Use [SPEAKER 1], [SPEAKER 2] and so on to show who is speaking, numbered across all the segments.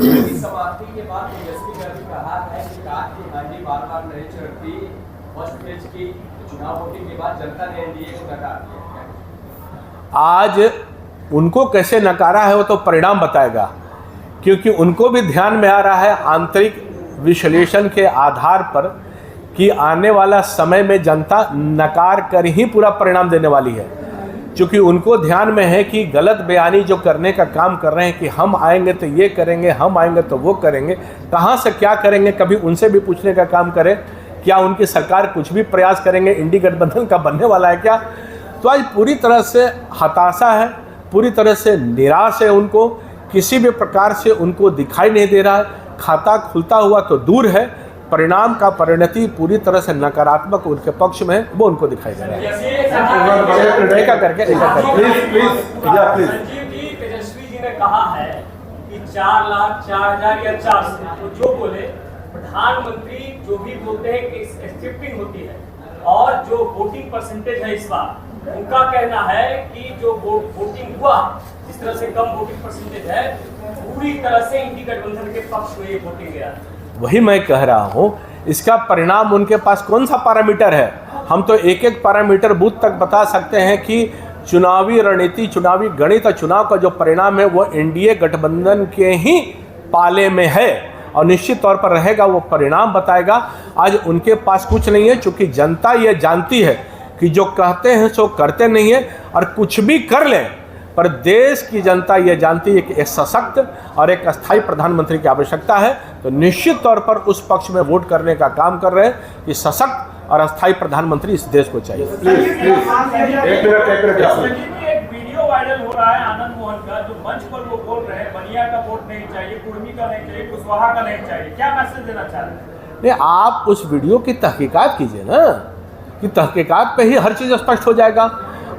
[SPEAKER 1] समाप्ति के बाद तेजस्वी ने भी कहा है कि काट की हांडी बार-बार नहीं चढ़ती। फर्स्ट फेज की चुनाव वोटिंग के बाद जनता ने एनडीए को नकार दिया।
[SPEAKER 2] आज उनको कैसे नकारा है वो तो परिणाम बताएगा, क्योंकि उनको भी ध्यान में आ रहा है आंतरिक विश्लेषण के आधार पर कि आने वाला समय में जनता नकार कर ही पूरा परिणाम देने वाली है। क्योंकि उनको ध्यान में है कि गलत बयानी जो करने का काम कर रहे हैं कि हम आएंगे तो ये करेंगे, हम आएंगे तो वो करेंगे, कहाँ से क्या करेंगे कभी उनसे भी पूछने का काम करें। क्या उनकी सरकार कुछ भी प्रयास करेंगे इंडी गठबंधन का बनने वाला है क्या? तो आज पूरी तरह से हताशा है, पूरी तरह से निराश है। उनको किसी भी प्रकार से उनको दिखाई नहीं दे रहा है। खाता खुलता हुआ तो दूर है, परिणाम का परिणति पूरी तरह से नकारात्मक उनके पक्ष में है, वो उनको दिखाई दे रहा है।
[SPEAKER 1] संजीव जी, तेजस्वी जी ने कहा है कि 4 लाख 4,000 या 400, तो जो बोले प्रधानमंत्री जो भी बोलते हैं कि शिफ्टिंग होती है, और जो वोटिंग परसेंटेज है इस बार उनका कहना है कि जो वोटिंग हुआ जिस तरह से कम वोटिंग परसेंटेज है, पूरी तरह से इंडी गठबंधन के पक्ष में ये वोटिंग गया।
[SPEAKER 2] वही मैं कह रहा हूँ, इसका परिणाम उनके पास कौन सा पैरामीटर है? हम तो एक एक पैरामीटर बूथ तक बता सकते हैं कि चुनावी रणनीति, चुनावी गणित और चुनाव का जो परिणाम है वो एनडीए गठबंधन के ही पाले में है और निश्चित तौर पर रहेगा, वो परिणाम बताएगा। आज उनके पास कुछ नहीं है, चूँकि जनता ये जानती है कि जो कहते हैं सो करते नहीं है, और कुछ भी कर लें पर देश की जनता ये जानती है कि एक सशक्त और एक अस्थायी प्रधानमंत्री की आवश्यकता है। तो निश्चित तौर पर उस पक्ष में वोट करने का काम कर रहे हैं कि सशक्त और अस्थायी प्रधानमंत्री इस देश को चाहिए।
[SPEAKER 3] एक वीडियो वायरल हो रहा है आनंद मोहन का, जो मंच पर वो बोल रहे हैं बनिया का वोट नहीं चाहिए, कुर्मी का नहीं चाहिए, कुशवाहा का नहीं चाहिए, क्या मैसेज देना चाह रहे हैं?
[SPEAKER 2] नहीं, आप उस वीडियो की तहकीकात कीजिए ना, कि तहकीकात पे ही हर चीज़ स्पष्ट हो जाएगा।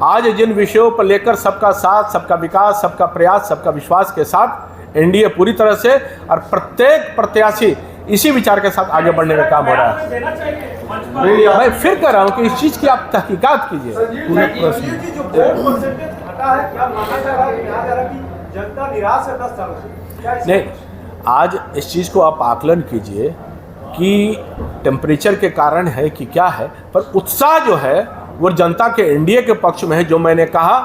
[SPEAKER 2] आज जिन विषयों पर लेकर सबका साथ, सबका विकास, सबका प्रयास, सबका विश्वास के साथ एनडीए पूरी तरह से और प्रत्येक प्रत्याशी इसी विचार के साथ आगे बढ़ने का काम हो रहा है। मैं फिर कह रहा हूँ कि इस चीज़ की आप तहकीकात कीजिए। नहीं, आज इस चीज़ को आप आकलन कीजिए कि टेम्परेचर के कारण है कि क्या है, पर उत्साह जो है वो जनता के एनडीए के पक्ष में है। जो मैंने कहा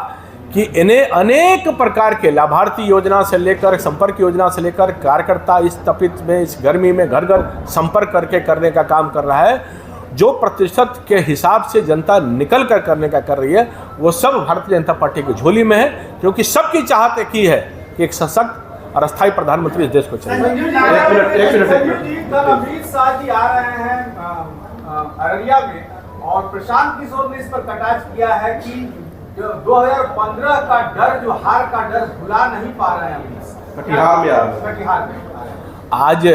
[SPEAKER 2] कि इन्हें अनेक प्रकार के लाभार्थी योजना से लेकर, संपर्क योजना से लेकर, कार्यकर्ता इस तपित में, इस गर्मी में घर घर संपर्क करके करने का काम कर रहा है। जो प्रतिशत के हिसाब से जनता निकल कर करने का कर रही है, वो सब भारतीय जनता पार्टी की झोली में है, क्योंकि सबकी चाहत एक ही है कि एक सशक्त और अस्थायी प्रधानमंत्री इस देश को चाहिए।
[SPEAKER 4] कल अमित शाह जी आ रहे हैं अररिया में, और प्रशांत किशोर ने इस पर कटाक्ष किया है कि 2015 का डर, जो हार का डर भुला नहीं पा रहे हैं कटिहार में।
[SPEAKER 2] आज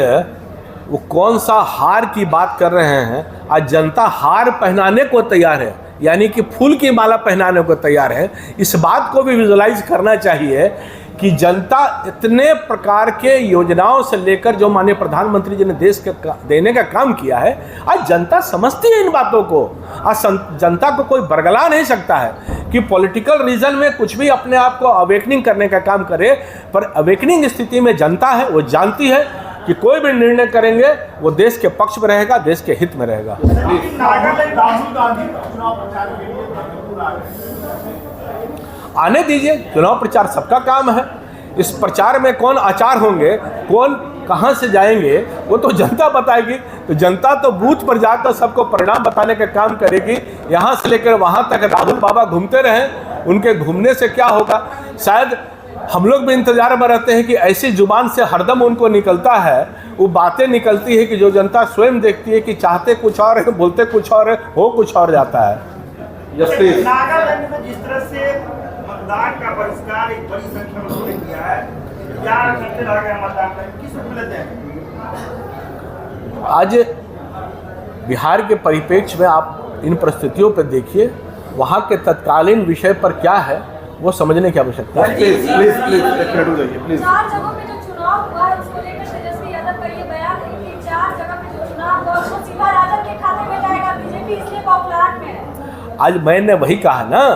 [SPEAKER 2] वो कौन सा हार की बात कर रहे हैं? आज जनता हार पहनाने को तैयार है, यानी कि फूल की माला पहनाने को तैयार है। इस बात को भी विजुलाइज करना चाहिए कि जनता इतने प्रकार के योजनाओं से लेकर जो माननीय प्रधानमंत्री जी ने देश के देने का काम किया है, आज जनता समझती है इन बातों को। आज जनता को कोई बरगला नहीं सकता है कि पॉलिटिकल रीजन में कुछ भी अपने आप को अवेकनिंग करने का काम करे, पर अवेकनिंग स्थिति में जनता है, वो जानती है कि कोई भी निर्णय करेंगे वो देश के पक्ष में रहेगा, देश के हित में रहेगा। आने दीजिए, चुनाव प्रचार सबका काम है। इस प्रचार में कौन आचार होंगे, कौन कहां से जाएंगे, वो तो जनता बताएगी। तो जनता तो बूथ पर जाकर सबको परिणाम बताने का काम करेगी। यहां से लेकर वहां तक राहुल बाबा घूमते रहें, उनके घूमने से क्या होगा? शायद हम लोग भी इंतजार में रहते हैं कि ऐसी जुबान से हरदम उनको निकलता है, वो बातें निकलती है कि जो जनता स्वयं देखती है कि चाहते कुछ और है, बोलते कुछ और है, हो कुछ और जाता है।
[SPEAKER 3] नागालैंड में जिस तरह से मतदान का बहिष्कार एक बड़ी संख्या में लोगों ने किया है, 11 घंटे लग गए मतदान में, किस रूप में लेते हैं?
[SPEAKER 2] आज बिहार के परिप्रेक्ष्य में आप इन परिस्थितियों पर देखिए, वहाँ के तत्कालीन विषय पर क्या है वो समझने की आवश्यकता है।
[SPEAKER 5] 4 जगहों पे जो चुनाव हुआ है उसको लेकर तेजस्वी यादव का ये बयान है कि 4 जगह पे जो चुनाव हुआ उसको सीधा राजद के खाते में जाएगा, बीजेपी इसलिए बौखलाहट में है।
[SPEAKER 2] आज मैंने वही कहा ना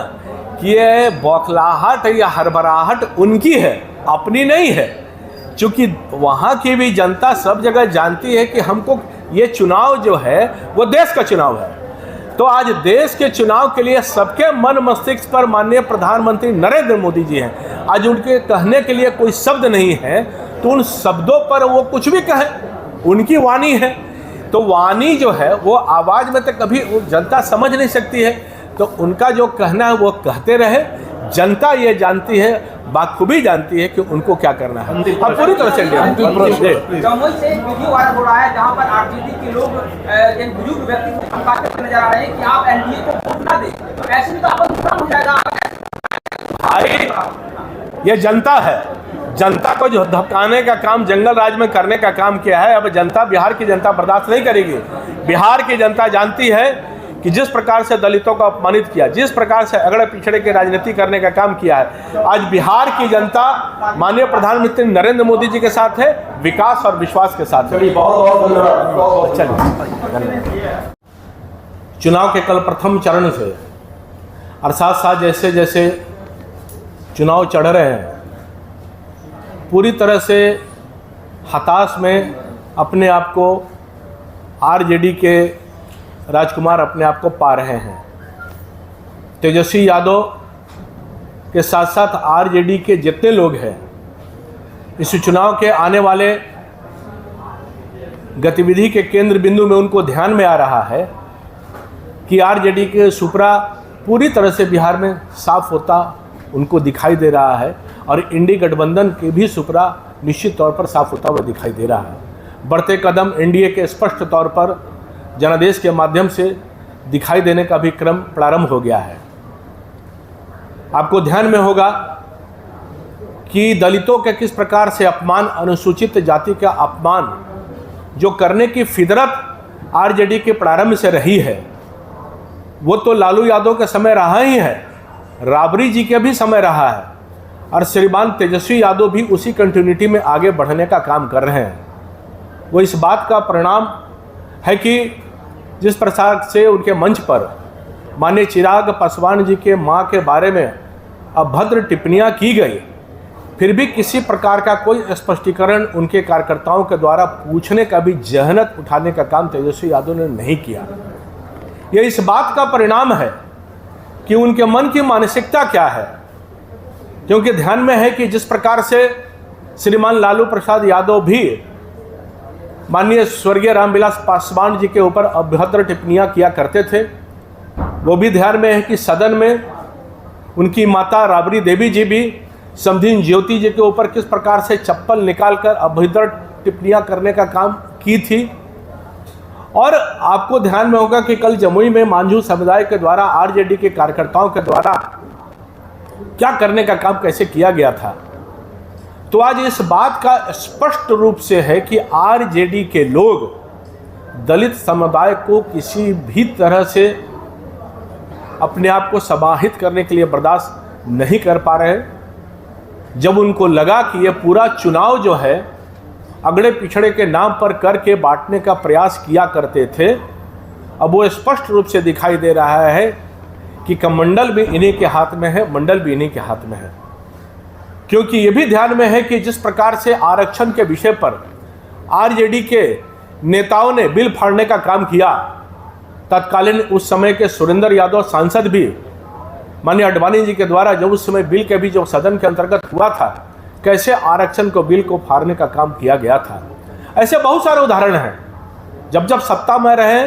[SPEAKER 2] कि ये बौखलाहट या हड़बड़ाहट उनकी है, अपनी नहीं है। चूँकि वहाँ की भी जनता सब जगह जानती है कि हमको ये चुनाव जो है वो देश का चुनाव है। तो आज देश के चुनाव के लिए सबके मन मस्तिष्क पर माननीय प्रधानमंत्री नरेंद्र मोदी जी हैं। आज उनके कहने के लिए कोई शब्द नहीं है, तो उन शब्दों पर वो कुछ भी कहें, उनकी वाणी है। तो वाणी जो है वो आवाज़ में तो कभी जनता समझ नहीं सकती है, तो उनका जो कहना है वो कहते रहे। जनता ये जानती है, बाखूबी जानती है कि उनको क्या करना है। अब पूरी तरह से
[SPEAKER 6] जमुई से एक वीडियो वायरल हो रहा है जहां पर आरजेडी के लोग एक बुजुर्ग व्यक्ति को धमकाते हुए नजर आ रहे हैं कि आप एनडीए को वोट ना दें, तो ऐसे में तो आपका नुकसान हो जाएगा।
[SPEAKER 2] भाई ये जनता है, जनता को जो धमकाने का काम जंगल राज में करने का काम किया है, अब जनता, बिहार की जनता बर्दाश्त नहीं करेगी। बिहार की जनता जानती है कि जिस प्रकार से दलितों को अपमानित किया, जिस प्रकार से अगड़े पिछड़े की राजनीति करने का काम किया है, आज बिहार की जनता माननीय प्रधानमंत्री नरेंद्र मोदी जी के साथ है, विकास और विश्वास के साथ है। चुनाव के कल प्रथम चरण से और साथ साथ जैसे जैसे चुनाव चढ़ रहे हैं, पूरी तरह से हताश में अपने आप को आरजेडी के राजकुमार अपने आप को पा रहे हैं। तेजस्वी यादव के साथ साथ आरजेडी के जितने लोग हैं, इस चुनाव के आने वाले गतिविधि के केंद्र बिंदु में उनको ध्यान में आ रहा है कि आरजेडी के सुपरा पूरी तरह से बिहार में साफ होता उनको दिखाई दे रहा है, और इंडी गठबंधन के भी सुपरा निश्चित तौर पर साफ होता हुआ दिखाई दे रहा है। बढ़ते कदम एनडीए के स्पष्ट तौर पर जनादेश के माध्यम से दिखाई देने का भी क्रम प्रारंभ हो गया है। आपको ध्यान में होगा कि दलितों के किस प्रकार से अपमान, अनुसूचित जाति का अपमान जो करने की फितरत आरजेडी के प्रारंभ से रही है, वो तो लालू यादव के समय रहा ही है, राबड़ी जी के भी समय रहा है, और श्रीमान तेजस्वी यादव भी उसी कंटिन्यूटी में आगे बढ़ने का काम कर रहे हैं। वो इस बात का परिणाम है कि जिस प्रकार से उनके मंच पर माननीय चिराग पासवान जी के मां के बारे में अभद्र टिप्पणियां की गई, फिर भी किसी प्रकार का कोई स्पष्टीकरण उनके कार्यकर्ताओं के द्वारा पूछने का भी जहनत उठाने का काम तेजस्वी यादव ने नहीं किया। यह इस बात का परिणाम है कि उनके मन की मानसिकता क्या है, क्योंकि ध्यान में है कि जिस प्रकार से श्रीमान लालू प्रसाद यादव भी माननीय स्वर्गीय रामविलास पासवान जी के ऊपर अभद्र टिप्पणियां किया करते थे, वो भी ध्यान में है कि सदन में उनकी माता राबड़ी देवी जी भी समधिन ज्योति जी के ऊपर किस प्रकार से चप्पल निकालकर अभद्र टिप्पणियां करने का काम की थी। और आपको ध्यान में होगा कि कल जमुई में मांझू समुदाय के द्वारा आरजेडी के कार्यकर्ताओं के द्वारा क्या करने का काम कैसे किया गया था। तो आज इस बात का स्पष्ट रूप से है कि आरजेडी के लोग दलित समुदाय को किसी भी तरह से अपने आप को समाहित करने के लिए बर्दाश्त नहीं कर पा रहे। जब उनको लगा कि ये पूरा चुनाव जो है अगड़े पिछड़े के नाम पर करके बांटने का प्रयास किया करते थे, अब वो स्पष्ट रूप से दिखाई दे रहा है कि कमंडल भी इन्हीं के हाथ में है, मंडल भी इन्हीं के हाथ में है। क्योंकि ये भी ध्यान में है कि जिस प्रकार से आरक्षण के विषय पर आरजेडी के नेताओं ने बिल फाड़ने का काम किया, तत्कालीन उस समय के सुरेंद्र यादव सांसद भी माननीय अडवाणी जी के द्वारा जब उस समय बिल के भी जो सदन के अंतर्गत हुआ था, कैसे आरक्षण को बिल को फाड़ने का काम किया गया था। ऐसे बहुत सारे उदाहरण हैं। जब जब सत्ता में रहे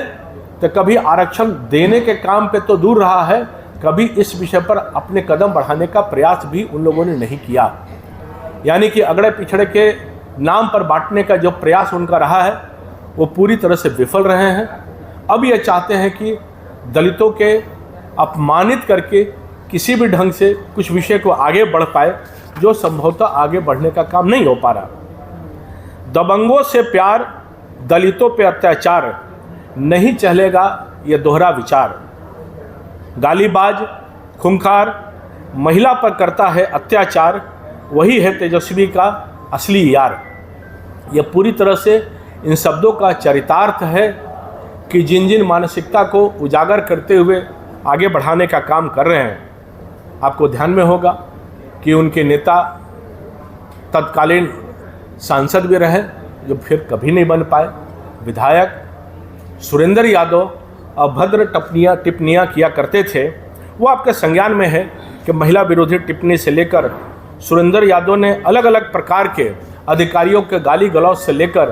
[SPEAKER 2] तो कभी आरक्षण देने के काम पे तो दूर रहा है, कभी इस विषय पर अपने कदम बढ़ाने का प्रयास भी उन लोगों ने नहीं किया। यानी कि अगड़े पिछड़े के नाम पर बांटने का जो प्रयास उनका रहा है वो पूरी तरह से विफल रहे हैं। अब ये चाहते हैं कि दलितों के अपमानित करके किसी भी ढंग से कुछ विषय को आगे बढ़ पाए, जो संभवतः आगे बढ़ने का काम नहीं हो पा रहा। दबंगों से प्यार, दलितों पे अत्याचार, नहीं चलेगा ये दोहरा विचार। गालीबाज, खूंखार, महिला पर करता है अत्याचार, वही है तेजस्वी का असली यार। यह पूरी तरह से इन शब्दों का चरितार्थ है कि जिन जिन मानसिकता को उजागर करते हुए आगे बढ़ाने का काम कर रहे हैं। आपको ध्यान में होगा कि उनके नेता तत्कालीन सांसद भी रहे जो फिर कभी नहीं बन पाए, विधायक सुरेंद्र यादव अभद्र टिप्पणियाँ किया करते थे, वो आपके संज्ञान में है कि महिला विरोधी टिप्पणी से लेकर सुरेंद्र यादव ने अलग अलग प्रकार के अधिकारियों के गाली गलौज से लेकर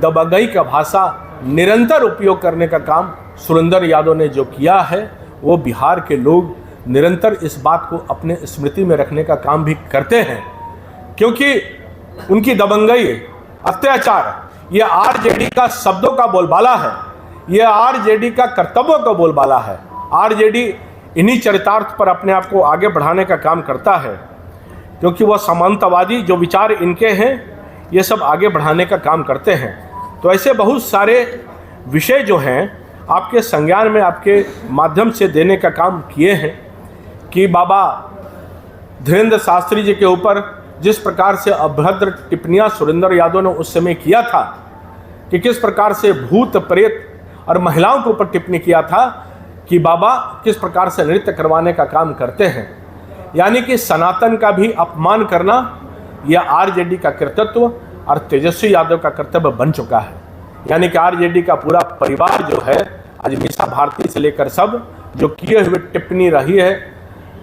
[SPEAKER 2] दबंगई का भाषा निरंतर उपयोग करने का काम सुरेंद्र यादव ने जो किया है, वो बिहार के लोग निरंतर इस बात को अपने स्मृति में रखने का काम भी करते हैं, क्योंकि उनकी दबंगई, अत्याचार ये आरजेडी का शब्दों का बोलबाला है, ये आरजेडी का कर्तव्यों का बोलबाला है। आरजेडी इन्हीं चरितार्थ पर अपने आप को आगे बढ़ाने का काम करता है, क्योंकि वह सामंतवादी जो विचार इनके हैं ये सब आगे बढ़ाने का काम करते हैं। तो ऐसे बहुत सारे विषय जो हैं आपके संज्ञान में आपके माध्यम से देने का काम किए हैं कि बाबा धीरेन्द्र शास्त्री जी के ऊपर जिस प्रकार से अभद्र टिप्पणियाँ सुरेंद्र यादव ने उस समय किया था, कि किस प्रकार से भूत प्रेत और महिलाओं के ऊपर टिप्पणी किया था कि बाबा किस प्रकार से नृत्य करवाने का काम करते हैं, यानी कि सनातन का भी अपमान करना यह आरजेडी का कर्तव्य और तेजस्वी यादव का कर्तव्य बन चुका है। यानी कि आरजेडी का पूरा परिवार जो है आज मीसा भारती से लेकर सब जो किए हुए टिप्पणी रही है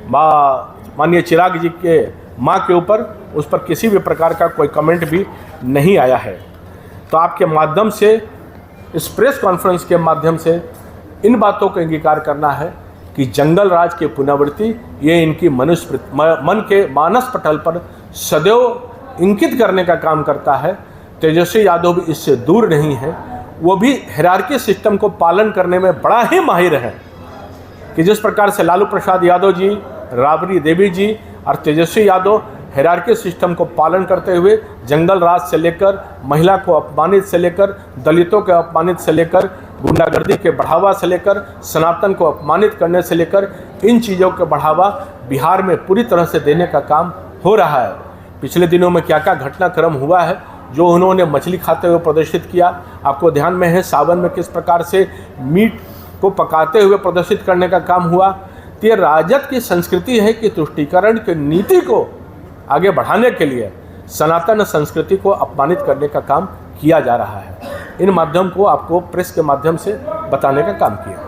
[SPEAKER 2] माननीय चिराग जी के माँ के ऊपर, उस पर किसी भी प्रकार का कोई कमेंट भी नहीं आया है। तो आपके माध्यम से इस प्रेस कॉन्फ्रेंस के माध्यम से इन बातों का अंगीकार करना है कि जंगल राज की पुनरावृत्ति ये इनकी मन के मानस पटल पर सदैव इंकित करने का काम करता है। तेजस्वी यादव भी इससे दूर नहीं है, वो भी हायरार्की सिस्टम को पालन करने में बड़ा ही माहिर है कि जिस प्रकार से लालू प्रसाद यादव जी, राबड़ी देवी जी और तेजस्वी यादव हायरार्की सिस्टम को पालन करते हुए जंगल राज से लेकर महिला को अपमानित से लेकर दलितों के अपमानित से लेकर गुंडागर्दी के बढ़ावा से लेकर सनातन को अपमानित करने से लेकर इन चीज़ों के बढ़ावा बिहार में पूरी तरह से देने का काम हो रहा है। पिछले दिनों में क्या क्या घटनाक्रम हुआ है, जो उन्होंने मछली खाते हुए प्रदर्शित किया, आपको ध्यान में है सावन में किस प्रकार से मीट को पकाते हुए प्रदर्शित करने का काम हुआ। तो ये राजद की संस्कृति है कि तुष्टीकरण की नीति को आगे बढ़ाने के लिए सनातन संस्कृति को अपमानित करने का काम किया जा रहा है। इन माध्यम को आपको प्रेस के माध्यम से बताने का काम किया।